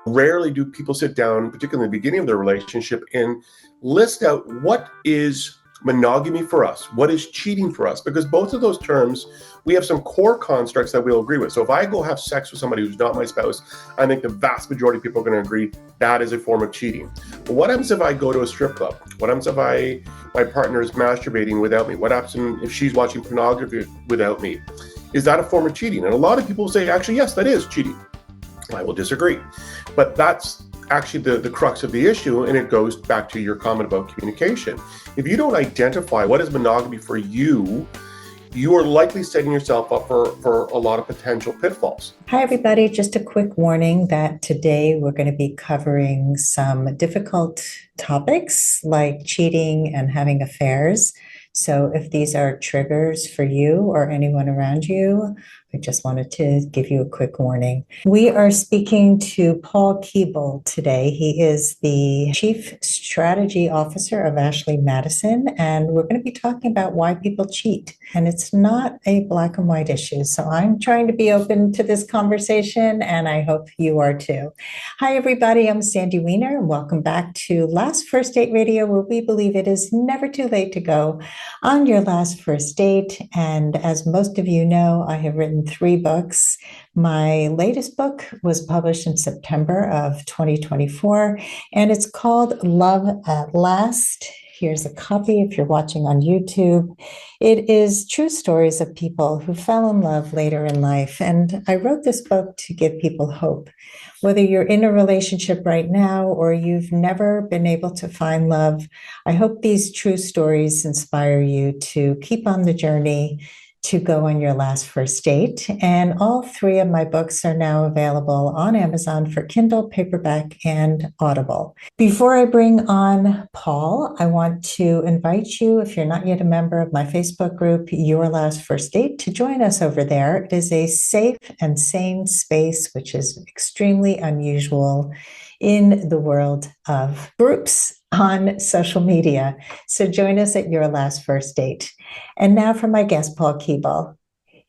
Rarely do people sit down, particularly in the beginning of their relationship, and list out what is monogamy for us, what is cheating for us, because both of those terms, we have some core constructs that we'll agree with. So if I go have sex with somebody who's not my spouse, I think the vast majority of people are going to agree that is a form of cheating. But what happens if I go to a strip club? What happens if my partner is masturbating without me? What happens if she's watching pornography without me? Is that a form of cheating? And a lot of people say, actually, yes, that is cheating. I will disagree. But that's actually the crux of the issue, and it goes back to your comment about communication. If you don't identify what is monogamy for you, you are likely setting yourself up for a lot of potential pitfalls. Hi, everybody. Just a quick warning that today we're going to be covering some difficult topics like cheating and having affairs. So if these are triggers for you or anyone around you, I just wanted to give you a quick warning. We are speaking to Paul Keable today. He is the Chief Strategy Officer of Ashley Madison, and we're going to be talking about why people cheat. And it's not a black and white issue. So I'm trying to be open to this conversation, and I hope you are too. Hi, everybody. I'm Sandy Weiner, and welcome back to Last First Date Radio, where we believe it is never too late to go on your last first date. And as most of you know, I have written 3 books. My latest book was published in September of 2024, and it's called Love at Last. Here's a copy if you're watching on YouTube. It is true stories of people who fell in love later in life. And I wrote this book to give people hope. Whether you're in a relationship right now or you've never been able to find love, I hope these true stories inspire you to keep on the journey to go on your last first date. And all 3 of my books are now available on Amazon for Kindle, paperback, and Audible. Before I bring on Paul, I want to invite you, if you're not yet a member of my Facebook group, Your Last First Date, to join us over there. It is a safe and sane space, which is extremely unusual in the world of groups on social media. So join us at Your Last First Date. And now for my guest, Paul Keable.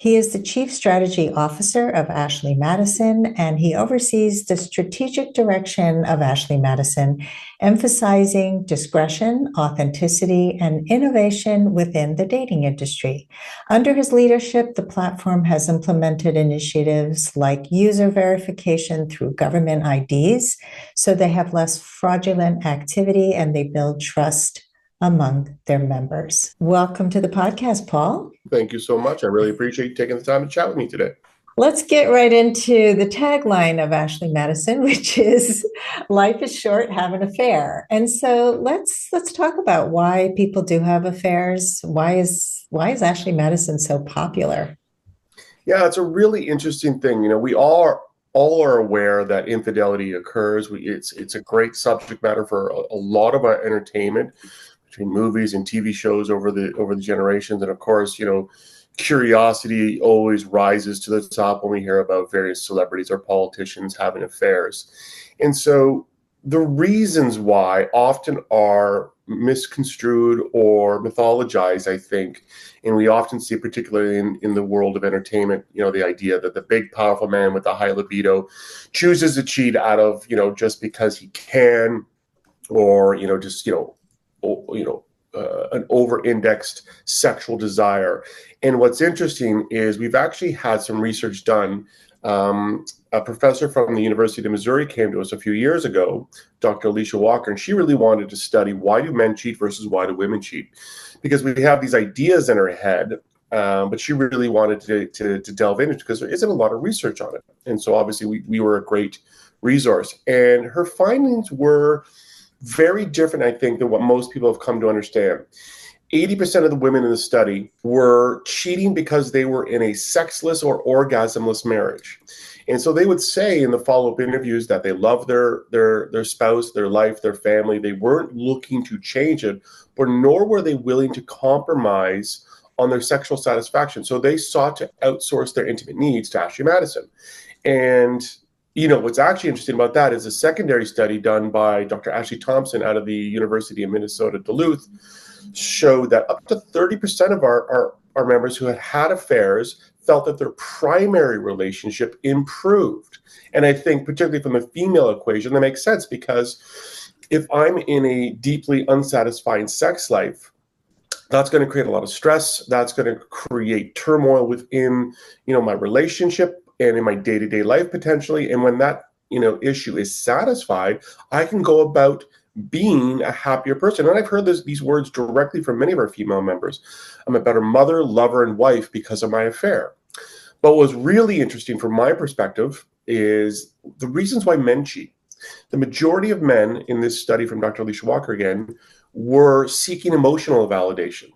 He is the Chief Strategy Officer of Ashley Madison, and he oversees the strategic direction of Ashley Madison, emphasizing discretion, authenticity, and innovation within the dating industry. Under his leadership, the platform has implemented initiatives like user verification through government IDs, so they have less fraudulent activity and they build trust among their members. Welcome to the podcast, Paul. Thank you so much. I really appreciate you taking the time to chat with me today. Let's get right into the tagline of Ashley Madison, which is "Life is short, have an affair." And so let's talk about why people do have affairs. Why is Ashley Madison so popular? Yeah, it's a really interesting thing. We all are aware that infidelity occurs. It's a great subject matter for a lot of our entertainment, between movies and TV shows over the generations. And of course, curiosity always rises to the top when we hear about various celebrities or politicians having affairs. And so the reasons why often are misconstrued or mythologized, I think. And we often see, particularly in the world of entertainment, the idea that the big, powerful man with the high libido chooses to cheat out of, just because he can, or, an over-indexed sexual desire. And what's interesting is we've actually had some research done. A professor from the University of Missouri came to us a few years ago, Dr. Alicia Walker, and she really wanted to study why do men cheat versus why do women cheat? Because we have these ideas in her head, but she really wanted to delve into it because there isn't a lot of research on it. And so obviously we were a great resource. And her findings were very different, I think, than what most people have come to understand. 80% of the women in the study were cheating because they were in a sexless or orgasmless marriage. And so they would say in the follow-up interviews that they love their spouse, their life, their family. They weren't looking to change it, but nor were they willing to compromise on their sexual satisfaction. So they sought to outsource their intimate needs to Ashley Madison. And what's actually interesting about that is a secondary study done by Dr. Ashley Thompson out of the University of Minnesota, Duluth, showed that up to 30% of our members who had affairs felt that their primary relationship improved. And I think particularly from the female equation, that makes sense, because if I'm in a deeply unsatisfying sex life, that's going to create a lot of stress. That's going to create turmoil within, my relationship and in my day-to-day life potentially. And when that, issue is satisfied, I can go about being a happier person. And I've heard these words directly from many of our female members. I'm a better mother, lover, and wife because of my affair. But what was really interesting from my perspective is the reasons why men cheat. The majority of men in this study from Dr. Alicia Walker again were seeking emotional validation.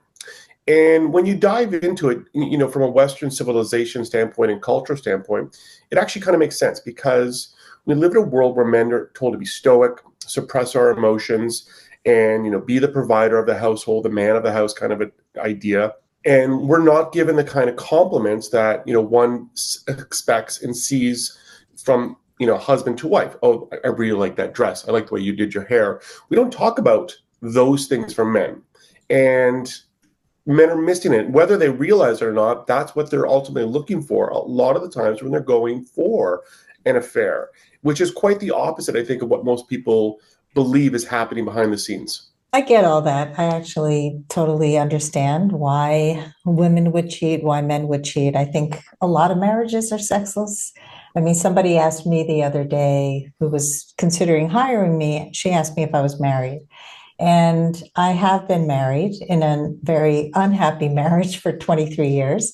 And when you dive into it, from a Western civilization standpoint and cultural standpoint, it actually kind of makes sense, because we live in a world where men are told to be stoic, suppress our emotions, and, be the provider of the household, the man of the house kind of an idea. And we're not given the kind of compliments that, one expects and sees from, husband to wife. Oh, I really like that dress. I like the way you did your hair. We don't talk about those things from men. And men are missing it. Whether they realize it or not, that's what they're ultimately looking for a lot of the times when they're going for an affair, which is quite the opposite, I think, of what most people believe is happening behind the scenes. I get all that. I actually totally understand why women would cheat, why men would cheat. I think a lot of marriages are sexless. I mean, somebody asked me the other day, who was considering hiring me, she asked me if I was married. And I have been married in a very unhappy marriage for 23 years.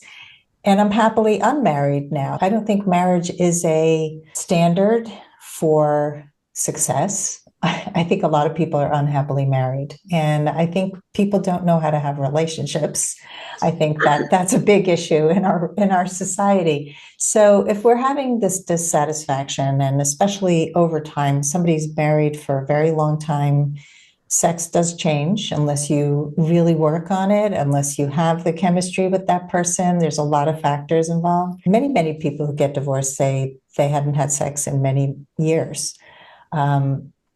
And I'm happily unmarried now. I don't think marriage is a standard for success. I think a lot of people are unhappily married. And I think people don't know how to have relationships. I think that that's a big issue in our society. So if we're having this dissatisfaction, and especially over time, somebody's married for a very long time, sex does change unless you really work on it, unless you have the chemistry with that person. There's a lot of factors involved. Many, many people who get divorced say they hadn't had sex in many years.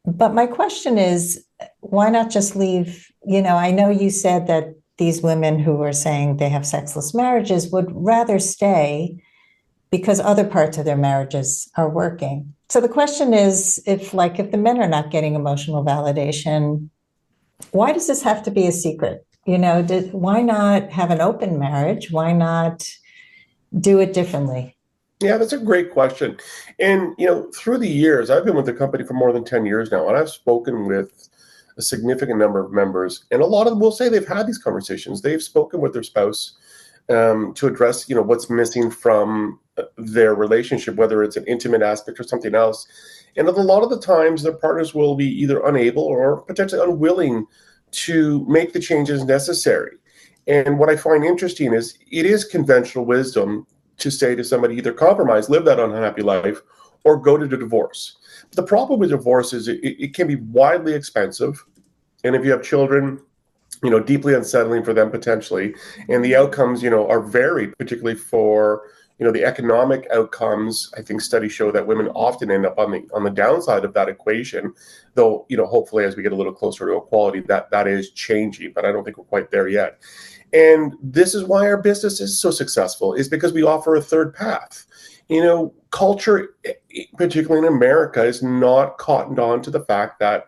But my question is, why not just leave? I know you said that these women who are saying they have sexless marriages would rather stay because other parts of their marriages are working. So the question is, if the men are not getting emotional validation, why does this have to be a secret? Why not have an open marriage? Why not do it differently? Yeah, that's a great question. And, through the years, I've been with the company for more than 10 years now, and I've spoken with a significant number of members, and a lot of them will say they've had these conversations. They've spoken with their spouse to address, what's missing from their relationship, whether it's an intimate aspect or something else. And a lot of the times, their partners will be either unable or potentially unwilling to make the changes necessary. And what I find interesting is it is conventional wisdom to say to somebody, either compromise, live that unhappy life, or go to the divorce. But the problem with divorce is it can be widely expensive. And if you have children, deeply unsettling for them potentially. And the outcomes, are varied, particularly for, the economic outcomes. I think studies show that women often end up on the downside of that equation, though, hopefully as we get a little closer to equality, that is changing, but I don't think we're quite there yet. And this is why our business is so successful, is because we offer a third path. Culture, particularly in America, is not cottoned on to the fact that,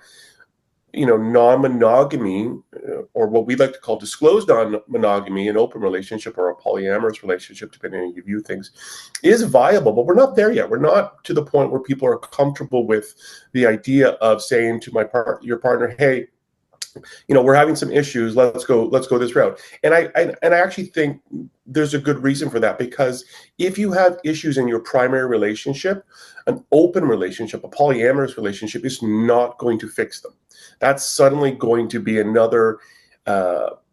non-monogamy, or what we like to call disclosed non-monogamy, an open relationship or a polyamorous relationship, depending on how you view things, is viable. But we're not there yet. We're not to the point where people are comfortable with the idea of saying to your partner, hey, we're having some issues. Let's go this route. And I actually think there's a good reason for that, because if you have issues in your primary relationship, an open relationship, a polyamorous relationship is not going to fix them. That's suddenly going to be another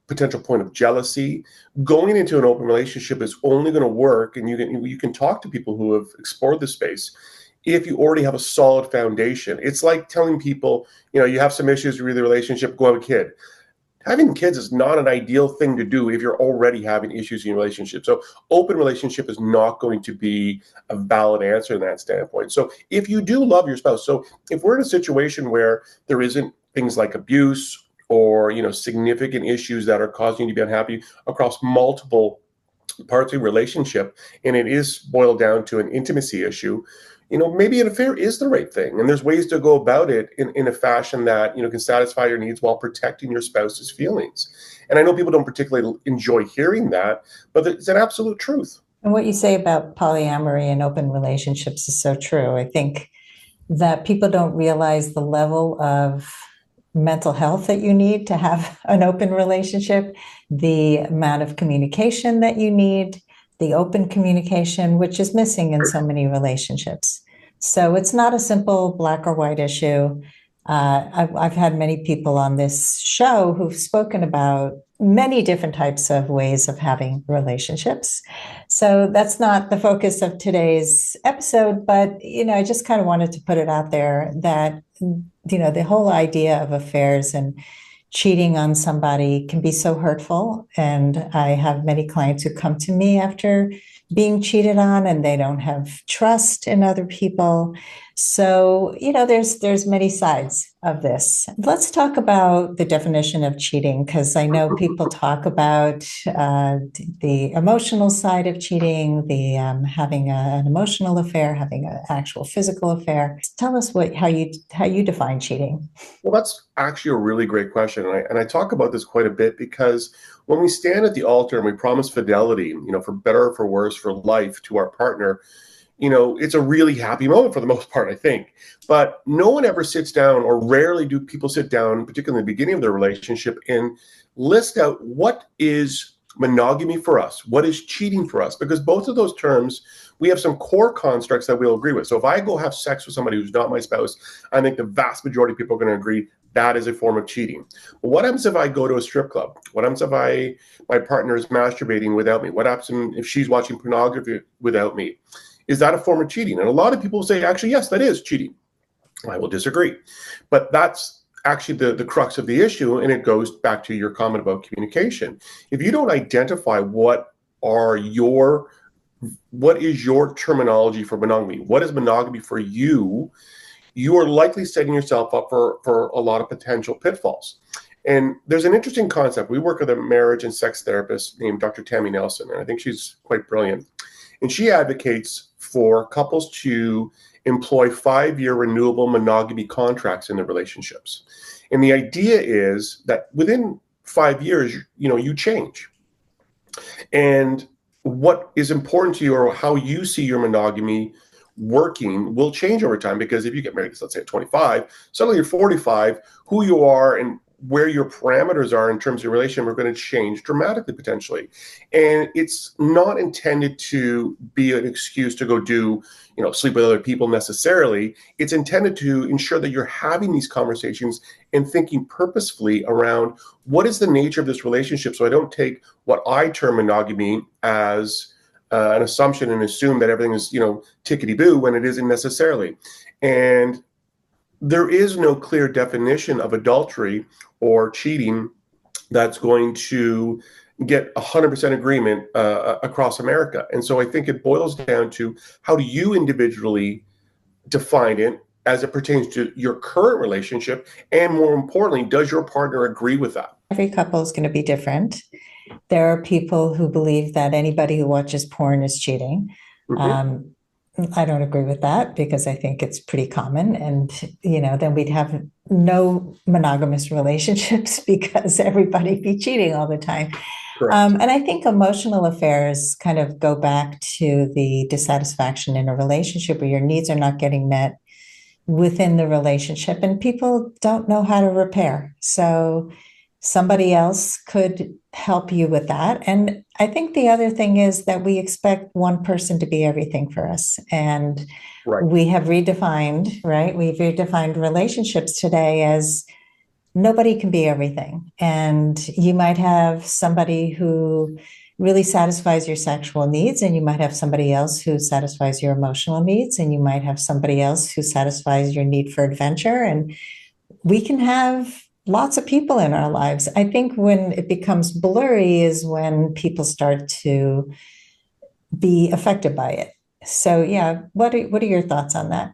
potential point of jealousy. Going into an open relationship is only going to work, and you can talk to people who have explored the space, if you already have a solid foundation. It's like telling people, you have some issues with the relationship, go have a kid. Having kids is not an ideal thing to do if you're already having issues in your relationship. So open relationship is not going to be a valid answer in that standpoint. So if you do love your spouse, so if we're in a situation where there isn't things like abuse or, significant issues that are causing you to be unhappy across multiple partly relationship, and it is boiled down to an intimacy issue, maybe an affair is the right thing. And there's ways to go about it in a fashion that, can satisfy your needs while protecting your spouse's feelings. And I know people don't particularly enjoy hearing that, but it's an absolute truth. And what you say about polyamory and open relationships is so true. I think that people don't realize the level of mental health that you need to have an open relationship, the amount of communication that you need, the open communication, which is missing in so many relationships. So it's not a simple black or white issue. I've had many people on this show who've spoken about many different types of ways of having relationships. So that's not the focus of today's episode, but, I just kind of wanted to put it out there that, the whole idea of affairs and cheating on somebody can be so hurtful. And I have many clients who come to me after being cheated on, and they don't have trust in other people. So, there's many sides of this. Let's talk about the definition of cheating, because I know people talk about the emotional side of cheating, the having an emotional affair, having an actual physical affair. Tell us how you define cheating. Well, that's actually a really great question. And I talk about this quite a bit because when we stand at the altar and we promise fidelity, for better or for worse, for life to our partner, it's a really happy moment for the most part, I think. But no one ever sits down, or rarely do people sit down, particularly in the beginning of their relationship, and list out what is monogamy for us, what is cheating for us, because both of those terms, we have some core constructs that we'll agree with. So if I go have sex with somebody who's not my spouse, I think the vast majority of people are going to agree that is a form of cheating. But what happens if I go to a strip club? What happens if my partner is masturbating without me? What happens if she's watching pornography without me? Is that a form of cheating? And a lot of people say, actually, yes, that is cheating. I will disagree. But that's actually the crux of the issue, and it goes back to your comment about communication. If you don't identify what is your terminology for monogamy, what is monogamy for you, you are likely setting yourself up for a lot of potential pitfalls. And there's an interesting concept. We work with a marriage and sex therapist named Dr. Tammy Nelson, and I think she's quite brilliant. And she advocates for couples to employ 5-year renewable monogamy contracts in their relationships. And the idea is that within 5 years, you change. And what is important to you, or how you see your monogamy working, will change over time. Because if you get married, let's say at 25, suddenly you're 45, who you are and where your parameters are in terms of your relationship are going to change dramatically, potentially. And it's not intended to be an excuse to go do, sleep with other people necessarily. It's intended to ensure that you're having these conversations and thinking purposefully around what is the nature of this relationship, so I don't take what I term monogamy as an assumption and assume that everything is, tickety-boo, when it isn't necessarily. And there is no clear definition of adultery or cheating that's going to get 100% agreement across America. And so I think it boils down to, how do you individually define it as it pertains to your current relationship? And more importantly, does your partner agree with that? Every couple is going to be different. There are people who believe that anybody who watches porn is cheating. Mm-hmm. I don't agree with that, because I think it's pretty common. And, then we'd have no monogamous relationships, because everybody'd be cheating all the time. And I think emotional affairs kind of go back to the dissatisfaction in a relationship where your needs are not getting met within the relationship, and people don't know how to repair. So somebody else could help you with that. And I think the other thing is that we expect one person to be everything for us. And we have redefined, right? We've redefined relationships today as nobody can be everything. And you might have somebody who really satisfies your sexual needs, and you might have somebody else who satisfies your emotional needs, and you might have somebody else who satisfies your need for adventure. And we can have lots of people in our lives. I think when it becomes blurry is when people start to be affected by it. So yeah, what are your thoughts on that?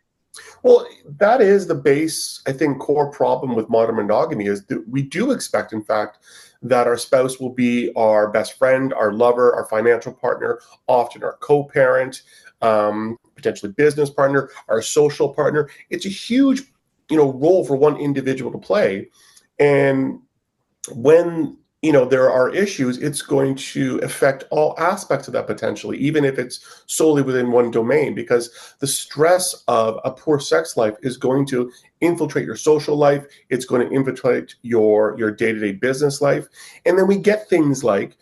Well, that is the base, I think, core problem with modern monogamy, is that we do expect, in fact, that our spouse will be our best friend, our lover, our financial partner, often our co-parent, potentially business partner, our social partner. It's a huge, role for one individual to play. And when there are issues, it's going to affect all aspects of that potentially, even if it's solely within one domain, because the stress of a poor sex life is going to infiltrate your social life. It's going to infiltrate your day-to-day business life. And then we get things like,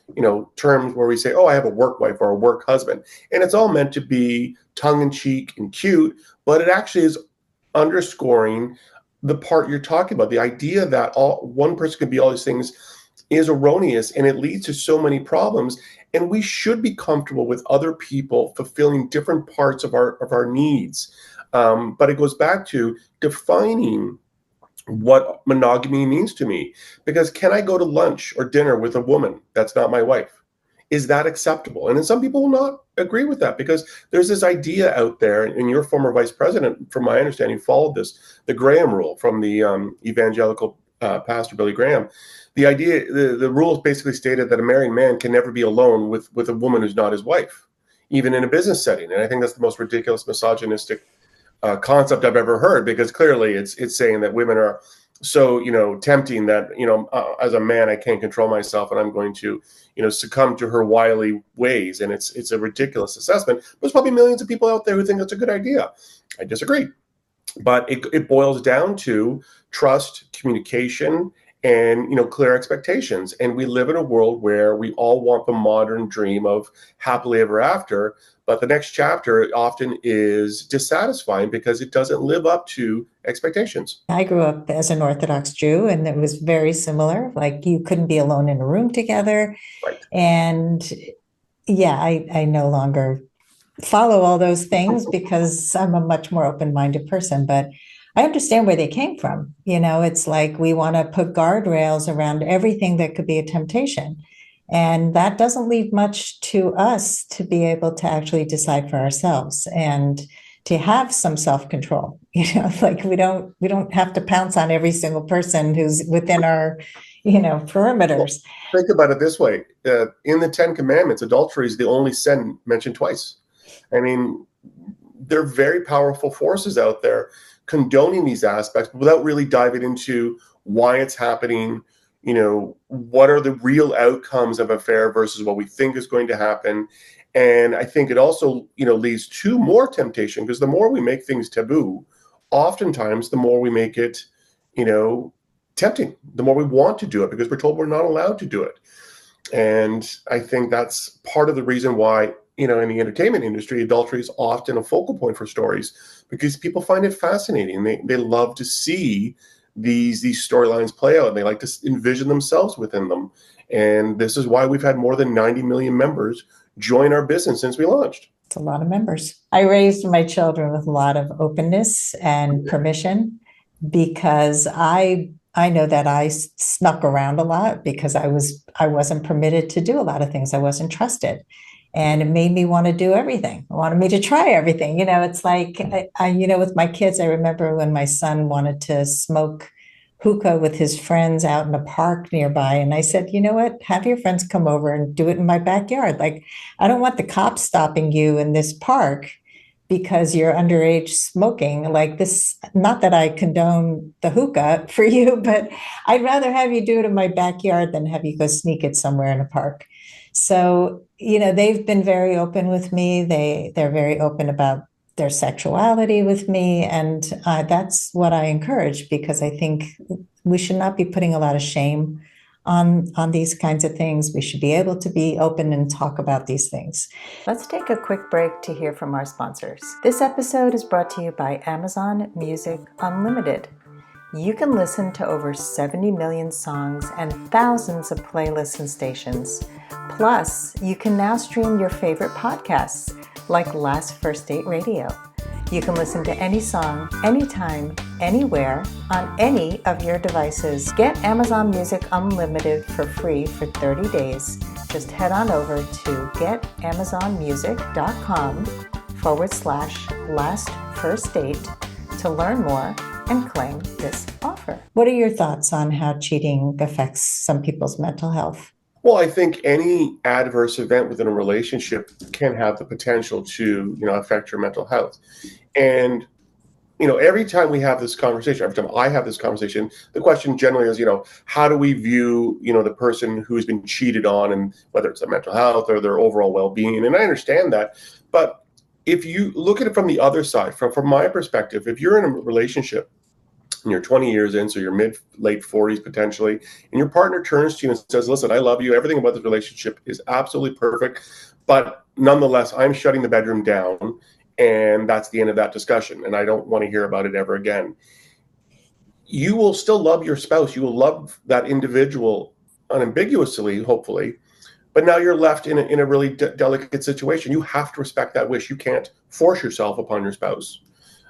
terms where we say, oh, I have a work wife or a work husband. And it's all meant to be tongue-in-cheek and cute, but it actually is underscoring the part you're talking about. The idea that one person can be all these things is erroneous, and it leads to so many problems. And we should be comfortable with other people fulfilling different parts of our needs. But it goes back to defining what monogamy means to me. Because can I go to lunch or dinner with a woman that's not my wife? Is that acceptable? And then some people will not agree with that, because there's this idea out there, and your former vice president, from my understanding, followed this, the Graham rule from the evangelical pastor Billy Graham. The idea, the rules basically stated that a married man can never be alone with a woman who's not his wife, even in a business setting. And I think that's the most ridiculous, misogynistic concept I've ever heard, because clearly it's saying that women are so tempting that as a man I can't control myself, and I'm going to succumb to her wily ways. And it's a ridiculous assessment. There's probably millions of people out there who think that's a good idea. I disagree. But it boils down to trust, communication, and clear expectations. And we live in a world where we all want the modern dream of happily ever after, but the next chapter often is dissatisfying because it doesn't live up to expectations. I grew up as an Orthodox Jew, and it was very similar. Like, you couldn't be alone in a room together. Right. And yeah, I no longer follow all those things because I'm a much more open-minded person, but I understand where they came from. It's like we want to put guardrails around everything that could be a temptation. And that doesn't leave much to us to be able to actually decide for ourselves and to have some self-control. Like we don't have to pounce on every single person who's within our, perimeters. Well, think about it this way. In the 10 Commandments, adultery is the only sin mentioned twice. I mean, there are very powerful forces out there condoning these aspects without really diving into why it's happening. What are the real outcomes of affair versus what we think is going to happen. And I think it also, leads to more temptation, because the more we make things taboo, oftentimes the more we make it, tempting, the more we want to do it because we're told we're not allowed to do it. And I think that's part of the reason why, in the entertainment industry, adultery is often a focal point for stories, because people find it fascinating. They love to see these storylines play out, and they like to envision themselves within them. And this is why we've had more than 90 million members join our business since we launched. It's a lot of members. I raised my children with a lot of openness and permission, because I know that I snuck around a lot because I wasn't permitted to do a lot of things. I wasn't trusted. And it made me want to do everything. It wanted me to try everything. It's like, with my kids, I remember when my son wanted to smoke hookah with his friends out in a park nearby. And I said, you know what, have your friends come over and do it in my backyard. Like, I don't want the cops stopping you in this park because you're underage smoking like this. Not that I condone the hookah for you, but I'd rather have you do it in my backyard than have you go sneak it somewhere in a park. So, they've been very open with me. They're very open about their sexuality with me. And that's what I encourage, because I think we should not be putting a lot of shame on these kinds of things. We should be able to be open and talk about these things. Let's take a quick break to hear from our sponsors. This episode is brought to you by Amazon Music Unlimited. You can listen to over 70 million songs and thousands of playlists and stations. Plus, you can now stream your favorite podcasts like Last First Date Radio. You can listen to any song, anytime, anywhere, on any of your devices. Get Amazon Music Unlimited for free for 30 days. Just head on over to getamazonmusic.com/lastfirstdate to learn more and claim this offer. What are your thoughts on how cheating affects some people's mental health? Well, I think any adverse event within a relationship can have the potential to, affect your mental health. And every time we have this conversation, every time I have this conversation, the question generally is, how do we view, the person who's been cheated on, and whether it's their mental health or their overall well-being. And I understand that. But if you look at it from the other side, from my perspective, if you're in a relationship and you're 20 years in, so you're late 40s potentially, and your partner turns to you and says, listen, I love you. Everything about this relationship is absolutely perfect. But nonetheless, I'm shutting the bedroom down. And that's the end of that discussion. And I don't want to hear about it ever again. You will still love your spouse. You will love that individual unambiguously, hopefully. But now you're left in a really delicate situation. You have to respect that wish. You can't force yourself upon your spouse.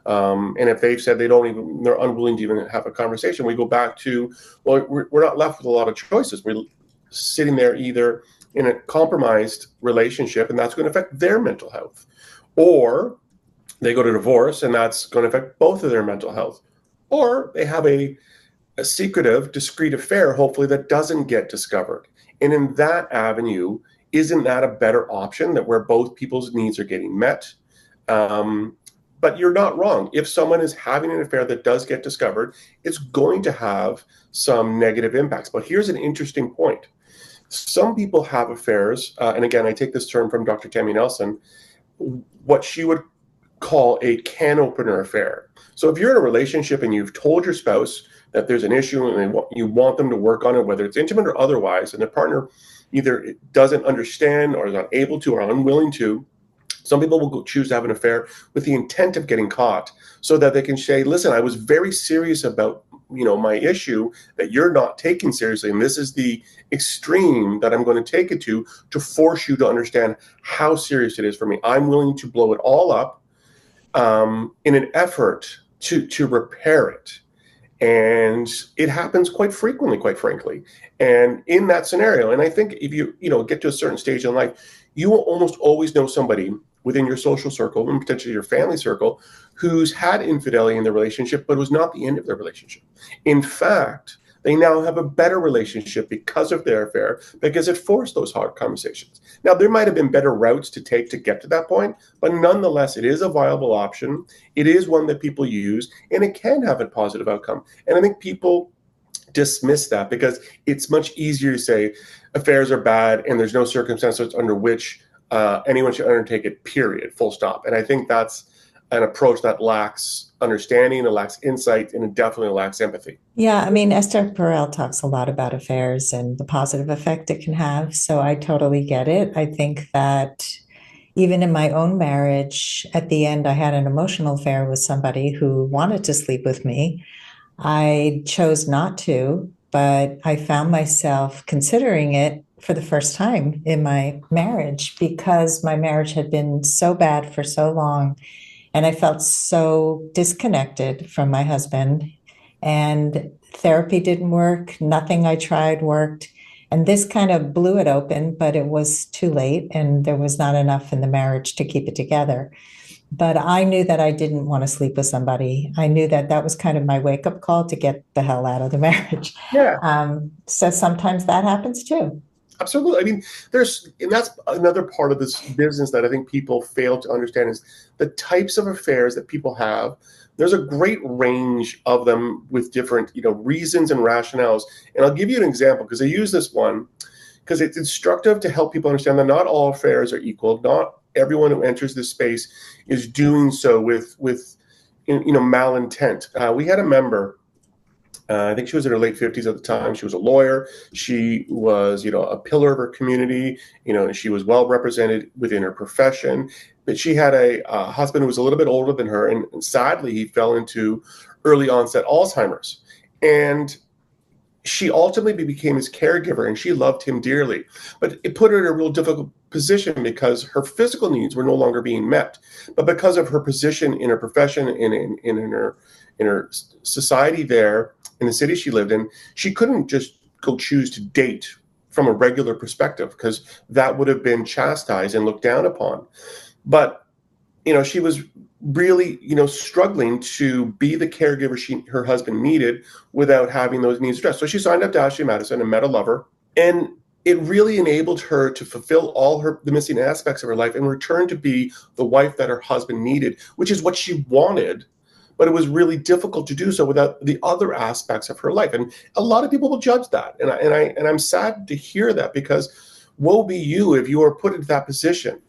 And if they've said they're unwilling to even have a conversation, we go back to, well, we're not left with a lot of choices. We're sitting there either in a compromised relationship, and that's going to affect their mental health. Or they go to divorce, and that's going to affect both of their mental health. Or they have a secretive, discreet affair, hopefully, that doesn't get discovered. And in that avenue, isn't that a better option, that where both people's needs are getting met? But you're not wrong. If someone is having an affair that does get discovered, it's going to have some negative impacts. But here's an interesting point. Some people have affairs, and again, I take this term from Dr. Tammy Nelson, what she would call a can opener affair. So if you're in a relationship and you've told your spouse that there's an issue and you want them to work on it, whether it's intimate or otherwise, and the partner either doesn't understand or is not able to or unwilling to, some people will choose to have an affair with the intent of getting caught so that they can say, listen, I was very serious about my issue that you're not taking seriously. And this is the extreme that I'm going to take it to force you to understand how serious it is for me. I'm willing to blow it all up in an effort to repair it. And it happens quite frequently, quite frankly. And in that scenario, and I think if you get to a certain stage in life, you will almost always know somebody within your social circle and potentially your family circle who's had infidelity in their relationship, but it was not the end of their relationship. In fact, they now have a better relationship because of their affair, because it forced those hard conversations. Now, there might have been better routes to take to get to that point, but nonetheless, it is a viable option. It is one that people use, and it can have a positive outcome. And I think people dismiss that because it's much easier to say affairs are bad and there's no circumstances under which anyone should undertake it, period, full stop. And I think that's an approach that lacks understanding, it lacks insight, and it definitely lacks empathy. Yeah, I mean, Esther Perel talks a lot about affairs and the positive effect it can have. So I totally get it. I think that even in my own marriage, at the end, I had an emotional affair with somebody who wanted to sleep with me. I chose not to, but I found myself considering it for the first time in my marriage because my marriage had been so bad for so long. And I felt so disconnected from my husband. And therapy didn't work. Nothing I tried worked. And this kind of blew it open, but it was too late. And there was not enough in the marriage to keep it together. But I knew that I didn't want to sleep with somebody. I knew that that was kind of my wake up call to get the hell out of the marriage. Yeah. So sometimes that happens too. Absolutely. I mean, and that's another part of this business that I think people fail to understand is the types of affairs that people have. There's a great range of them with different, reasons and rationales. And I'll give you an example because I use this one because it's instructive to help people understand that not all affairs are equal. Not everyone who enters this space is doing so with malintent. We had a member. I think she was in her late 50s at the time. She was a lawyer. She was, a pillar of her community. She was well represented within her profession. But she had a husband who was a little bit older than her, and sadly, he fell into early onset Alzheimer's. And she ultimately became his caregiver, and she loved him dearly. But it put her in a real difficult position because her physical needs were no longer being met. But because of her position in her profession and in her society there, in the city she lived in, she couldn't just go choose to date from a regular perspective because that would have been chastised and looked down upon. But she was really, struggling to be the caregiver her husband needed without having those needs addressed. So she signed up to Ashley Madison and met a lover, and it really enabled her to fulfill all the missing aspects of her life and return to be the wife that her husband needed, which is what she wanted. But it was really difficult to do so without the other aspects of her life. And a lot of people will judge that. And I'm sad to hear that, because woe be you if you are put into that position.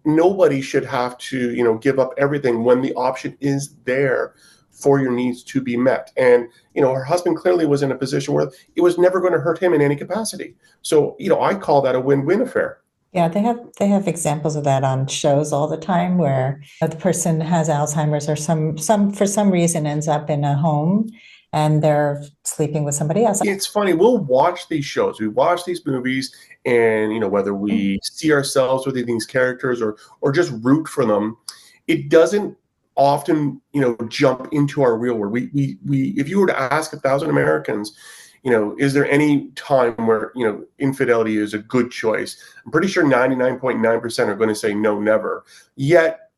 Nobody should have to, give up everything when the option is there for your needs to be met. And, her husband clearly was in a position where it was never going to hurt him in any capacity. So, I call that a win-win affair. Yeah, they have examples of that on shows all the time, where the person has Alzheimer's or some for some reason ends up in a home and they're sleeping with somebody else. It's funny. We'll watch these shows, we watch these movies, and whether we see ourselves within these characters or just root for them, it doesn't often jump into our real world. We if you were to ask 1,000 Americans, is there any time where infidelity is a good choice, I'm pretty sure 99.9% are going to say no, never. Yet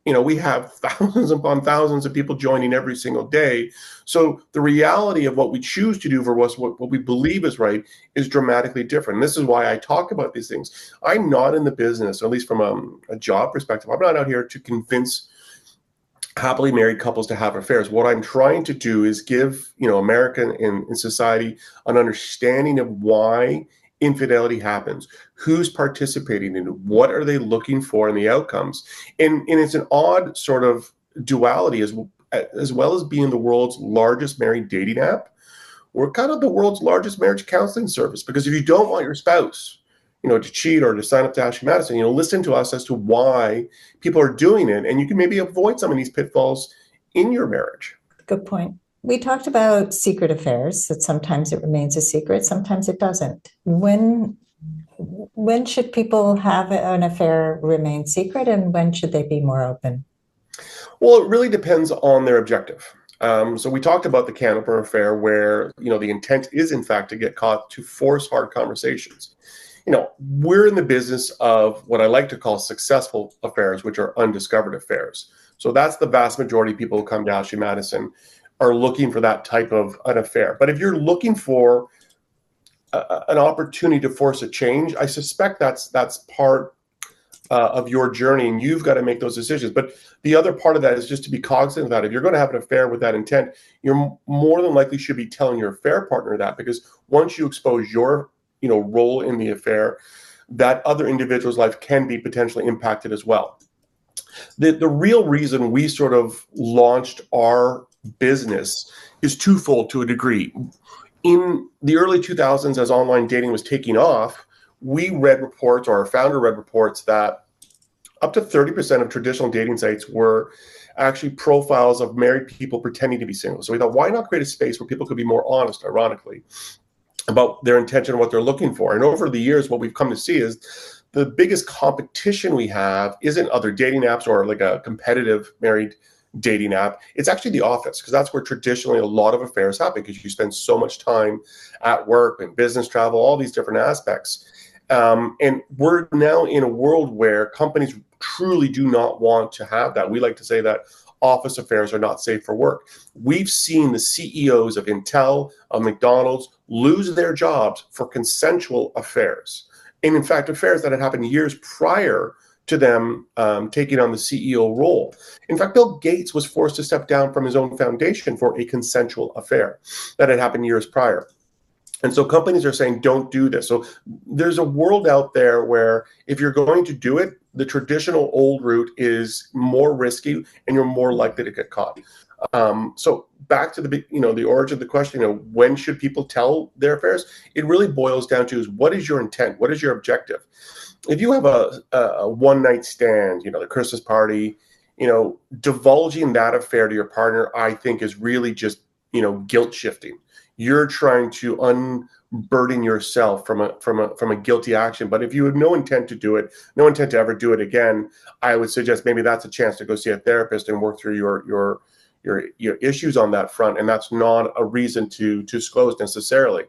we have thousands upon thousands of people joining every single day. So the reality of what we choose to do for us, what we believe is right, is dramatically different. And this is why I talk about these things. I'm not in the business, or at least from a job perspective, I'm not out here to convince happily married couples to have affairs. What I'm trying to do is give, American in society an understanding of why infidelity happens, who's participating in it, what are they looking for in the outcomes. And it's an odd sort of duality as well as being the world's largest married dating app. We're kind of the world's largest marriage counseling service, because if you don't want your spouse to cheat or to sign up to Ashley Madison, listen to us as to why people are doing it, and you can maybe avoid some of these pitfalls in your marriage. Good point. We talked about secret affairs, that sometimes it remains a secret, sometimes it doesn't. When should people have an affair remain secret, and when should they be more open? Well, it really depends on their objective. So we talked about the caniper affair, where the intent is in fact to get caught, to force hard conversations. We're in the business of what I like to call successful affairs, which are undiscovered affairs. So that's the vast majority of people who come to Ashley Madison are looking for that type of an affair. But if you're looking for an opportunity to force a change, I suspect that's part of your journey, and you've got to make those decisions. But the other part of that is just to be cognizant of that. If you're going to have an affair with that intent, you're more than likely should be telling your affair partner that, because once you expose your role in the affair, that other individual's life can be potentially impacted as well. The real reason we sort of launched our business is twofold to a degree. In the early 2000s, as online dating was taking off, we read reports, or our founder read reports, that up to 30% of traditional dating sites were actually profiles of married people pretending to be single. So we thought, why not create a space where people could be more honest, ironically, about their intention and what they're looking for. And over the years, what we've come to see is the biggest competition we have isn't other dating apps or like a competitive married dating app. It's actually the office, because that's where traditionally a lot of affairs happen, because you spend so much time at work and business travel, all these different aspects. And we're now in a world where companies truly do not want to have that. We like to say that office affairs are not safe for work. We've seen the CEOs of Intel, of McDonald's, lose their jobs for consensual affairs. And in fact, affairs that had happened years prior to them taking on the CEO role. In fact, Bill Gates was forced to step down from his own foundation for a consensual affair that had happened years prior. And so companies are saying, don't do this. So there's a world out there where if you're going to do it, the traditional old route is more risky and you're more likely to get caught. So back to the origin of the question, when should people tell their affairs? It really boils down to is, what is your intent? What is your objective? If you have a one night stand, the Christmas party, divulging that affair to your partner, I think is really just, guilt shifting. You're trying to unburden yourself from a guilty action. But if you have no intent to do it, no intent to ever do it again, I would suggest maybe that's a chance to go see a therapist and work through your issues on that front. And that's not a reason to disclose necessarily.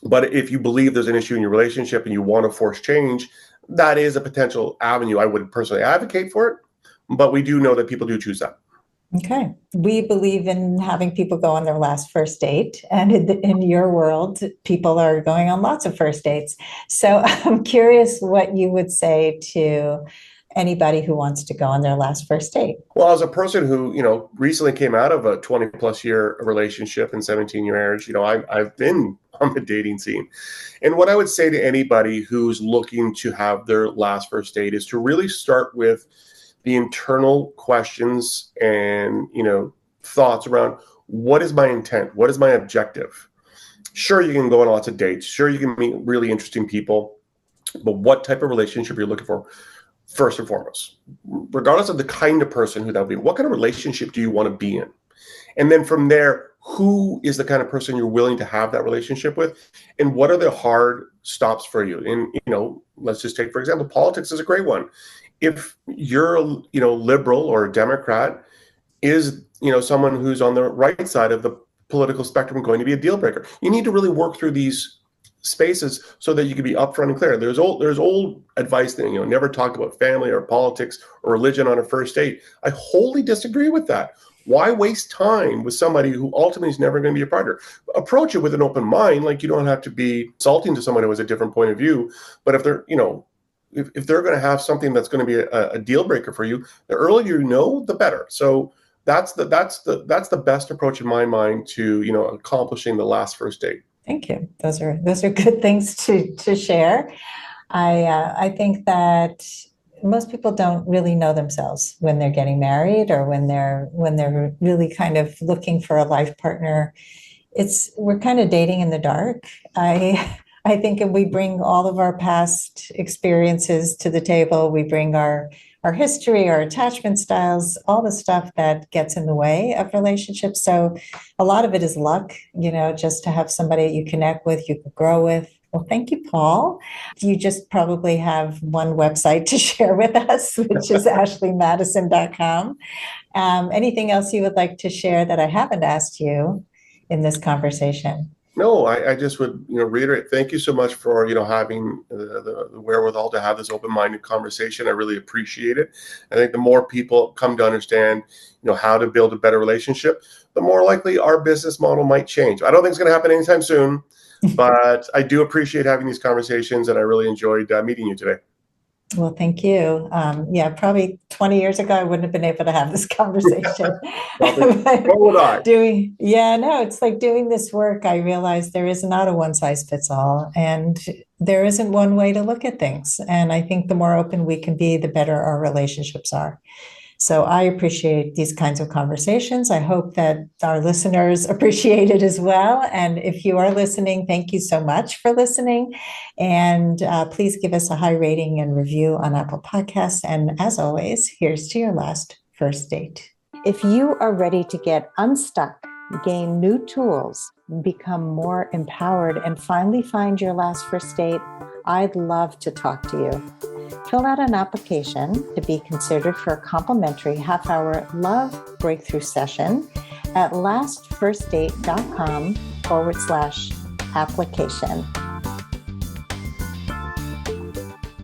But if you believe there's an issue in your relationship and you want to force change, that is a potential avenue. I wouldn't personally advocate for it, but we do know that people do choose that. Okay. We believe in having people go on their last first date. And in your world, people are going on lots of first dates. So I'm curious what you would say to anybody who wants to go on their last first date. Well, as a person who, recently came out of a 20 plus year relationship and 17-year marriage, I've been on the dating scene. And what I would say to anybody who's looking to have their last first date is to really start with the internal questions and, thoughts around, what is my intent? What is my objective? Sure, you can go on lots of dates. Sure, you can meet really interesting people, but what type of relationship you're looking for? First and foremost, regardless of the kind of person who that would be, what kind of relationship do you want to be in? And then from there, who is the kind of person you're willing to have that relationship with? And what are the hard stops for you? And, let's just take, for example, politics is a great one. If you're, liberal or a Democrat, is, someone who's on the right side of the political spectrum going to be a deal breaker? You need to really work through these spaces so that you can be upfront and clear. There's old advice that, never talk about family or politics or religion on a first date. I wholly disagree with that. Why waste time with somebody who ultimately is never going to be a partner? Approach it with an open mind. Like, you don't have to be insulting to someone who has a different point of view. But if they're, if they're going to have something that's going to be a deal breaker for you, the earlier you know, the better. So that's the best approach in my mind to, accomplishing the last first date. Thank you. Those are good things to share. I think that most people don't really know themselves when they're getting married or when they're really kind of looking for a life partner. We're kind of dating in the dark. I think if we bring all of our past experiences to the table, we bring our history, our attachment styles, all the stuff that gets in the way of relationships. So a lot of it is luck, just to have somebody you connect with, you can grow with. Well, thank you, Paul. You just probably have one website to share with us, which is ashleymadison.com. Anything else you would like to share that I haven't asked you in this conversation? No, I just would, reiterate, thank you so much for, having the wherewithal to have this open-minded conversation. I really appreciate it. I think the more people come to understand, how to build a better relationship, the more likely our business model might change. I don't think it's going to happen anytime soon, but I do appreciate having these conversations, and I really enjoyed meeting you today. Well, thank you. Probably 20 years ago, I wouldn't have been able to have this conversation. It's like doing this work, I realized there is not a one size fits all, and there isn't one way to look at things. And I think the more open we can be, the better our relationships are. So I appreciate these kinds of conversations. I hope that our listeners appreciate it as well. And if you are listening, thank you so much for listening. And please give us a high rating and review on Apple Podcasts. And as always, here's to your last first date. If you are ready to get unstuck, gain new tools, become more empowered, and finally find your last first date, I'd love to talk to you. Fill out an application to be considered for a complimentary half-hour love breakthrough session at lastfirstdate.com/application.